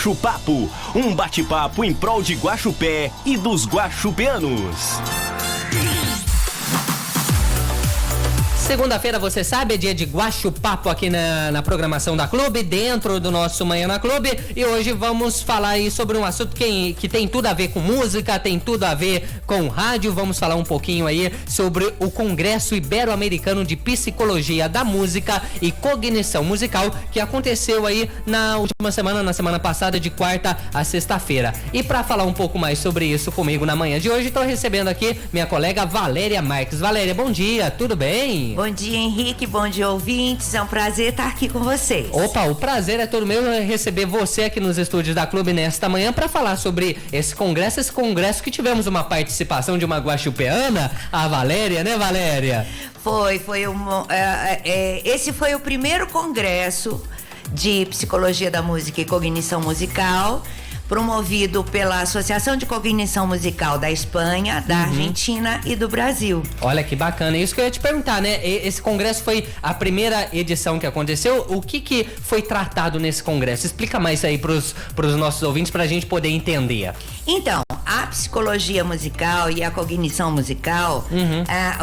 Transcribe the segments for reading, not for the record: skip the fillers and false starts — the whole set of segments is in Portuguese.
Guaxu Papo, um bate-papo em prol de Guaxupé e dos guaxupeanos. Segunda-feira, você sabe, é dia de Guaxu Papo aqui na programação da Clube, dentro do nosso Manhã na Clube. E hoje vamos falar aí sobre um assunto que tem tudo a ver com música, tem tudo a ver com rádio. Vamos falar um pouquinho aí sobre o Congresso Ibero-Americano de Psicologia da Música e Cognição Musical, que aconteceu aí na última semana, na semana passada, de quarta a sexta-feira. E para falar um pouco mais sobre isso comigo na manhã de hoje, estou recebendo aqui minha colega Valéria Marques. Valéria, bom dia, tudo bem? Bom dia, Henrique, bom dia, ouvintes, é um prazer estar aqui com vocês. Opa, o prazer é todo meu receber você aqui nos estúdios da Clube nesta manhã para falar sobre esse congresso que tivemos uma participação de uma guaxupeana, a Valéria, né, Valéria? Esse foi o primeiro congresso de Psicologia da Música e Cognição Musical, promovido pela Associação de Cognição Musical da Espanha, da Argentina e do Brasil. Olha que bacana, isso que eu ia te perguntar, né? Esse congresso foi a primeira edição que aconteceu. O que foi tratado nesse congresso? Explica mais aí pros nossos ouvintes pra gente poder entender. Então, a psicologia musical e a cognição musical,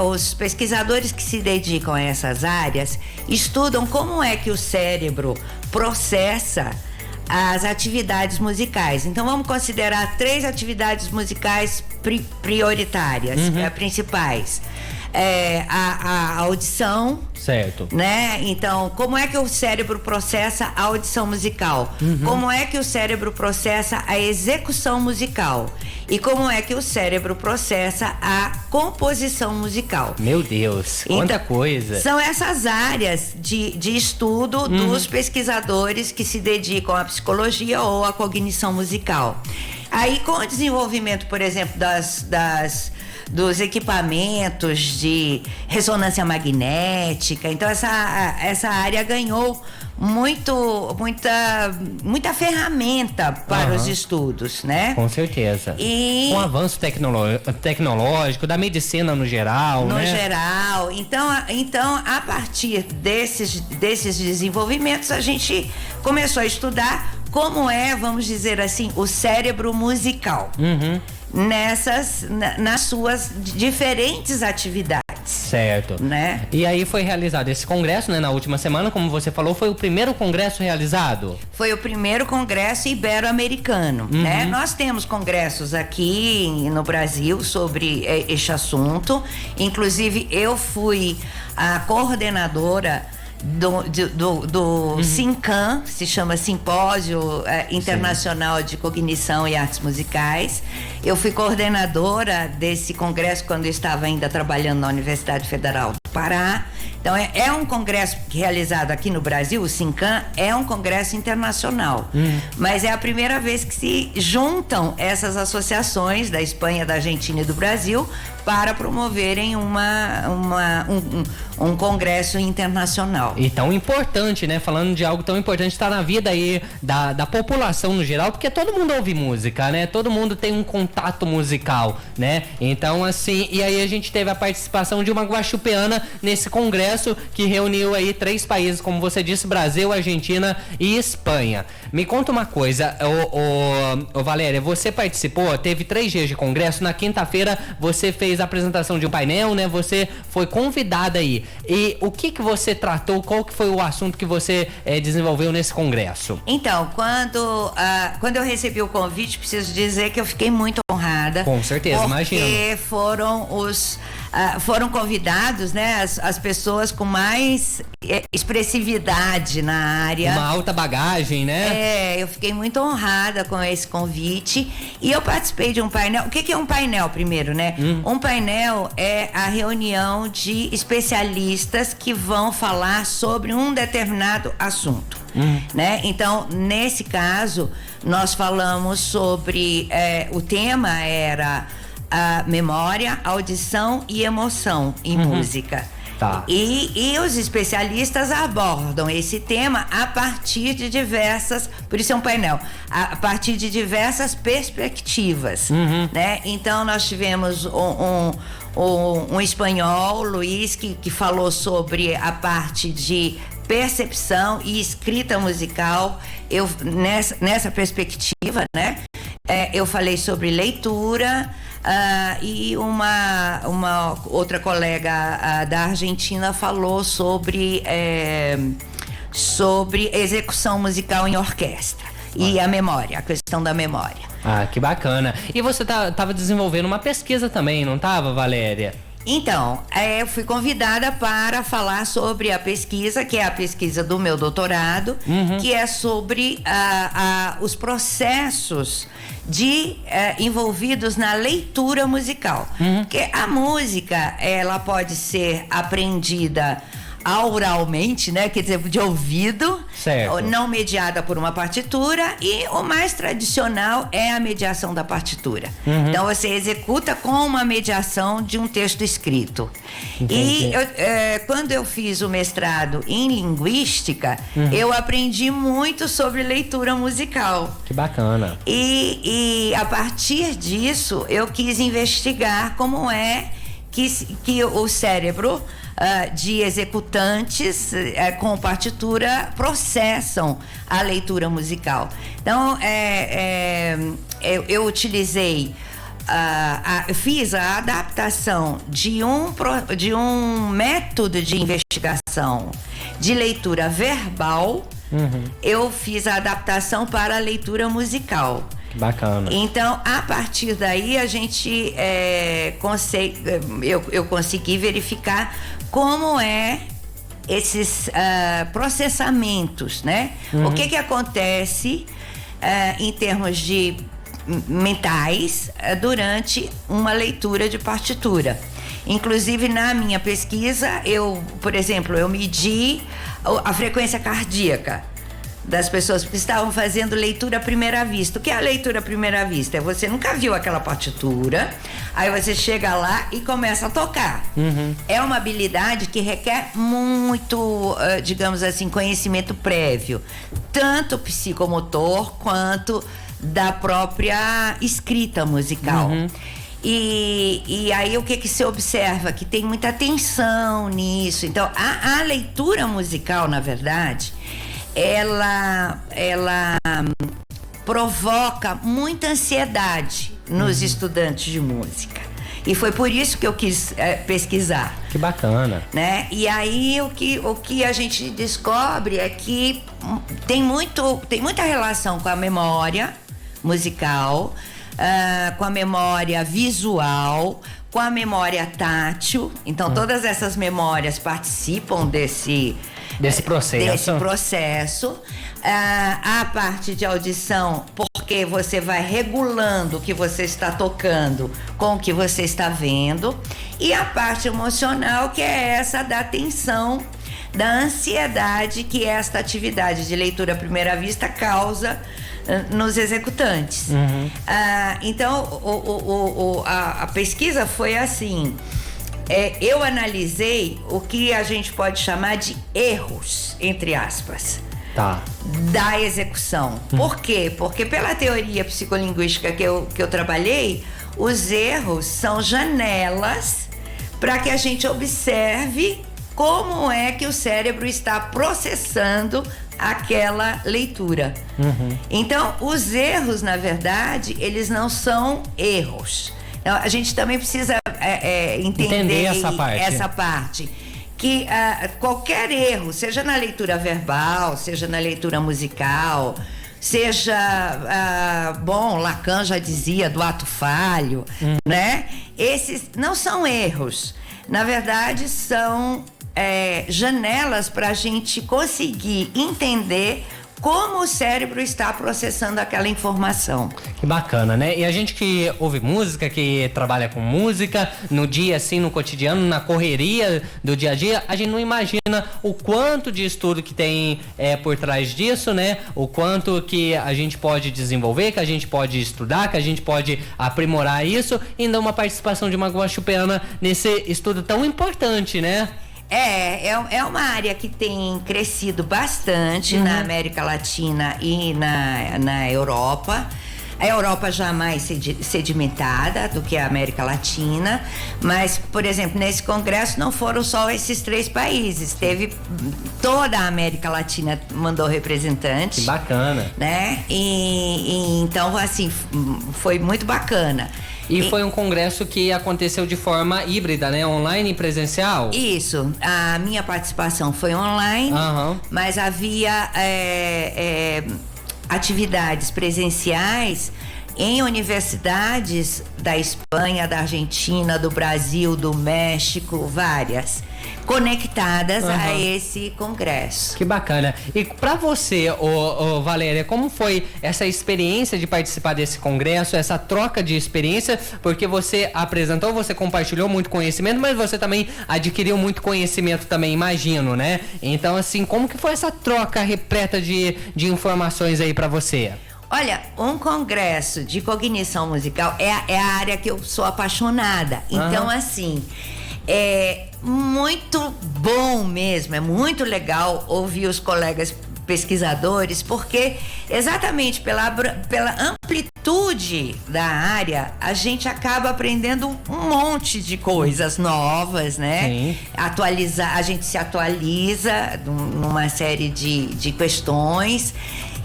os pesquisadores que se dedicam a essas áreas estudam como é que o cérebro processa as atividades musicais. Então vamos considerar 3 atividades musicais prioritárias, principais. A audição, certo, né? Então, como é que o cérebro processa a audição musical? Como é que o cérebro processa a execução musical? E como é que o cérebro processa a composição musical? Meu Deus, quanta coisa! São essas áreas de estudo dos pesquisadores que se dedicam à psicologia ou à cognição musical. Aí, com o desenvolvimento, por exemplo, dos equipamentos de ressonância magnética, então essa área ganhou muita ferramenta para os estudos, né? Com certeza. E com o avanço tecnológico, da medicina no geral, no né? geral. Então, a partir desses desenvolvimentos, a gente começou a estudar como é, vamos dizer assim, o cérebro musical. Nas suas diferentes atividades. Certo. Né? E aí foi realizado esse congresso, né? Na última semana, como você falou, foi o primeiro congresso realizado? Foi o primeiro congresso ibero-americano, né? Nós temos congressos aqui no Brasil sobre este assunto. Inclusive, eu fui a coordenadora do SINCAM, se chama Simpósio Internacional de Cognição e Artes Musicais. Eu fui coordenadora desse congresso quando eu estava ainda trabalhando na Universidade Federal do Pará. Então é um congresso realizado aqui no Brasil, o SINCAM é um congresso internacional, mas é a primeira vez que se juntam essas associações da Espanha, da Argentina e do Brasil para promoverem um congresso internacional. E tão importante, né? Falando de algo tão importante, está na vida aí da população no geral, porque todo mundo ouve música, né? Todo mundo tem um contato musical, né? Então, assim, e aí a gente teve a participação de uma guaxupeana nesse congresso que reuniu aí 3 países, como você disse, Brasil, Argentina e Espanha. Me conta uma coisa, Valéria, você participou, teve 3 dias de congresso, na quinta-feira você fez a apresentação de um painel, né? Você foi convidada aí. E o que você tratou, qual que foi o assunto que você desenvolveu nesse congresso? Então, quando eu recebi o convite, preciso dizer que eu fiquei muito honrada. Com certeza, imagino. Porque foram convidados, né, as pessoas com mais expressividade na área. Uma alta bagagem, né? Eu fiquei muito honrada com esse convite e eu participei de um painel. O que é um painel primeiro, né? Um painel é a reunião de especialistas que vão falar sobre um determinado assunto, né? Então, nesse caso, nós falamos sobre, o tema era a memória, audição e emoção em música. Tá. E os especialistas abordam esse tema a partir de diversas, por isso é um painel, a partir de diversas perspectivas, né? Então nós tivemos um espanhol, Luiz, que falou sobre a parte de percepção e escrita musical. Eu nessa perspectiva, né? Eu falei sobre leitura, e uma outra colega da Argentina falou sobre execução musical em orquestra e a questão da memória. Ah, que bacana. E você tava desenvolvendo uma pesquisa também, não tava, Valéria? Então, eu fui convidada para falar sobre a pesquisa, que é a pesquisa do meu doutorado, que é sobre os processos envolvidos na leitura musical. Porque a música, ela pode ser aprendida auralmente, né? Quer dizer, de ouvido, certo, não mediada por uma partitura, e o mais tradicional é a mediação da partitura. Então você executa com uma mediação de um texto escrito. Entendi. E quando eu fiz o mestrado em linguística, eu aprendi muito sobre leitura musical. Que bacana. E a partir disso eu quis investigar como é que o cérebro de executantes com partitura processam a leitura musical. Então, eu utilizei, fiz a adaptação de um método de investigação de leitura verbal. Eu fiz a adaptação para a leitura musical. Bacana. Então, a partir daí, a gente eu consegui verificar como esses processamentos, né? O que acontece em termos de mentais durante uma leitura de partitura. Inclusive, na minha pesquisa, por exemplo, eu medi a frequência cardíaca das pessoas que estavam fazendo leitura à primeira vista. O que é a leitura à primeira vista? Você nunca viu aquela partitura, aí você chega lá e começa a tocar. É uma habilidade que requer muito, digamos assim, conhecimento prévio, tanto psicomotor quanto da própria escrita musical. E aí o que se observa? Que tem muita atenção nisso. Então, a leitura musical, na verdade, ela provoca muita ansiedade nos estudantes de música. E foi por isso que eu quis pesquisar. Que bacana. Né? E aí o que a gente descobre é que tem muita relação com a memória musical, com a memória visual, com a memória tátil. Então todas essas memórias participam desse processo. A parte de audição, porque você vai regulando o que você está tocando com o que você está vendo, e a parte emocional, que é essa da atenção, da ansiedade que esta atividade de leitura à primeira vista causa nos executantes. Então a pesquisa foi assim. Eu analisei o que a gente pode chamar de erros, entre aspas, da execução. Por quê? Porque pela teoria psicolinguística que eu trabalhei, os erros são janelas para que a gente observe como é que o cérebro está processando aquela leitura. Então, os erros, na verdade, eles não são erros. A gente também precisa entender essa parte. Que qualquer erro, seja na leitura verbal, seja na leitura musical, seja, Lacan já dizia do ato falho, né? Esses não são erros. Na verdade, são janelas para a gente conseguir entender como o cérebro está processando aquela informação. Que bacana, né? E a gente que ouve música, que trabalha com música, no dia assim, no cotidiano, na correria do dia a dia, a gente não imagina o quanto de estudo que tem por trás disso, né? O quanto que a gente pode desenvolver, que a gente pode estudar, que a gente pode aprimorar isso, e ainda uma participação de uma guaxupeana nesse estudo tão importante, né? É uma área que tem crescido bastante na América Latina e na Europa. A Europa já mais sedimentada do que a América Latina, mas, por exemplo, nesse congresso não foram só esses 3 países, teve toda a América Latina mandou representante. Que bacana. Né? E então, assim, foi muito bacana. E foi um congresso que aconteceu de forma híbrida, né? Online e presencial? Isso. A minha participação foi online, mas havia atividades presenciais em universidades da Espanha, da Argentina, do Brasil, do México, várias, conectadas a esse congresso. Que bacana. E para você, Valéria, como foi essa experiência de participar desse congresso, essa troca de experiência? Porque você apresentou, você compartilhou muito conhecimento, mas você também adquiriu muito conhecimento também, imagino, né? Então, assim, como que foi essa troca repleta de informações aí para você? Olha, um congresso de cognição musical é a área que eu sou apaixonada. Então, assim, é muito bom mesmo, é muito legal ouvir os colegas pesquisadores, porque exatamente pela amplitude da área, a gente acaba aprendendo um monte de coisas novas, né? Sim. A gente se atualiza numa série de questões.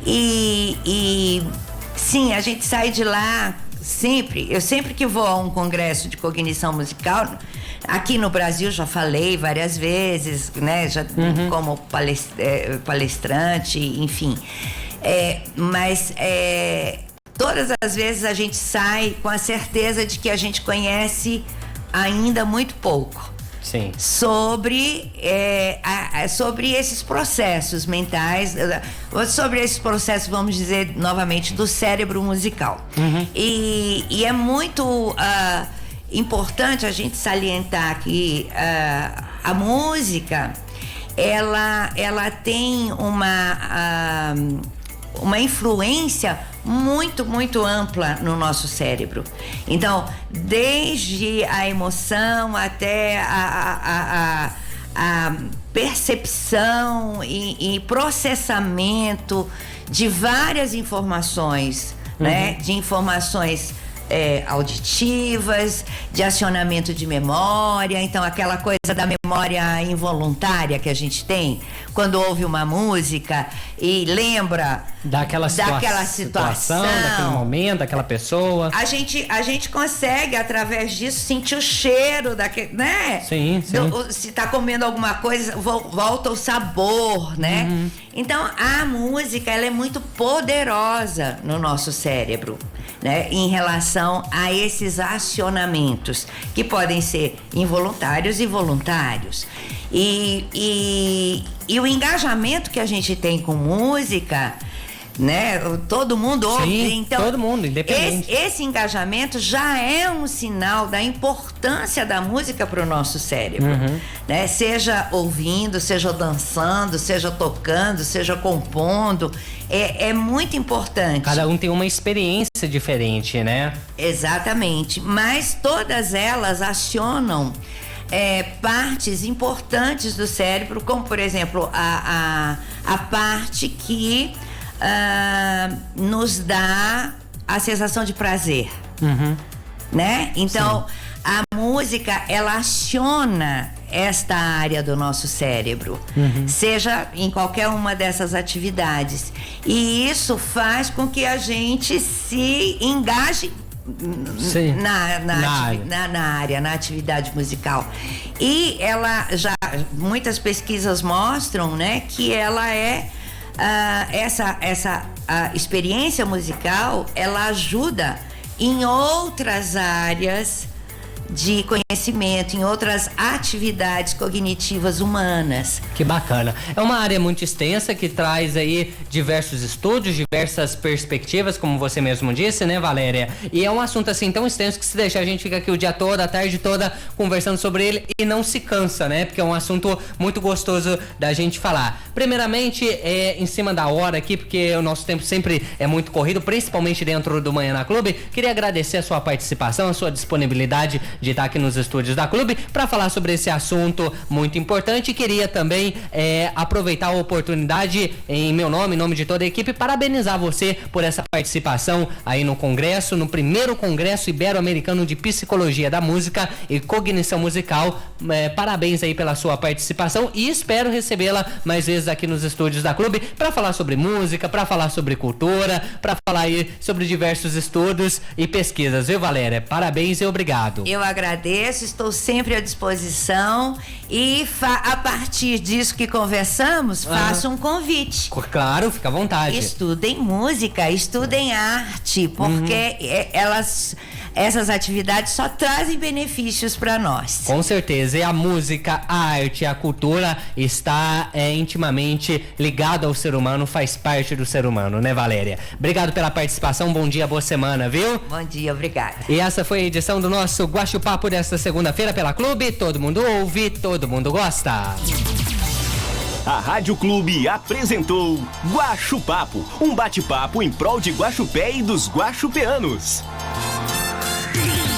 E sim, a gente sai de lá eu sempre que vou a um congresso de cognição musical, aqui no Brasil já falei várias vezes, né, como palestrante, enfim, mas todas as vezes a gente sai com a certeza de que a gente conhece ainda muito pouco. Sim. Sobre esses processos mentais, sobre esses processos, vamos dizer novamente, do cérebro musical. E é muito importante a gente salientar que a música, ela tem uma influência muito, muito ampla no nosso cérebro. Então, desde a emoção até a percepção e processamento de várias informações, né? De informações auditivas, de acionamento de memória. Então, aquela coisa da memória involuntária que a gente tem quando ouve uma música e lembra daquela situação, daquele momento, daquela pessoa. A gente consegue, através disso, sentir o cheiro daquele, né? Sim. Se tá comendo alguma coisa, volta o sabor, né? Então, a música, ela é muito poderosa no nosso cérebro, né? Em relação a esses acionamentos, que podem ser involuntários e voluntários. E o engajamento que a gente tem com música, né? Todo mundo ouve. Sim, então, todo mundo, independente. Esse engajamento já é um sinal da importância da música para o nosso cérebro, né? Seja ouvindo, seja dançando, seja tocando, seja compondo, é muito importante. Cada um tem uma experiência diferente, né? Exatamente, mas todas elas acionam partes importantes do cérebro, como por exemplo a parte que nos dá a sensação de prazer, né? Então, a música, ela aciona esta área do nosso cérebro, seja em qualquer uma dessas atividades. E isso faz com que a gente se engaje na atividade musical. E muitas pesquisas mostram, né, que ela essa experiência musical, ela ajuda em outras áreas de conhecimento, em outras atividades cognitivas humanas. Que bacana. É uma área muito extensa que traz aí diversos estudos, diversas perspectivas, como você mesmo disse, né, Valéria? E é um assunto assim tão extenso que se deixar a gente fica aqui o dia todo, a tarde toda conversando sobre ele e não se cansa, né? Porque é um assunto muito gostoso da gente falar. Primeiramente, em cima da hora aqui, porque o nosso tempo sempre é muito corrido, principalmente dentro do Manhã na Clube. Queria agradecer a sua participação, a sua disponibilidade de estar aqui nos estúdios da Clube para falar sobre esse assunto muito importante. Queria também aproveitar a oportunidade, em meu nome, em nome de toda a equipe, parabenizar você por essa participação aí no Congresso, no primeiro Congresso Ibero-Americano de Psicologia da Música e Cognição Musical. Parabéns aí pela sua participação e espero recebê-la mais vezes aqui nos estúdios da Clube para falar sobre música, para falar sobre cultura, para falar aí sobre diversos estudos e pesquisas, viu, Valéria? Parabéns e obrigado. Eu agradeço, estou sempre à disposição e a partir disso que conversamos, faço um convite. Claro, fica à vontade. Estudem música, estudem arte, porque essas atividades só trazem benefícios para nós. Com certeza, e a música, a arte, a cultura está intimamente ligado ao ser humano, faz parte do ser humano, né, Valéria? Obrigado pela participação, bom dia, boa semana, viu? Bom dia, obrigada. E essa foi a edição do nosso Guaxupapo desta segunda-feira pela Clube. Todo mundo ouve, todo mundo gosta. A Rádio Clube apresentou Guaxupapo, um bate-papo em prol de Guaxupé e dos guaxupeanos.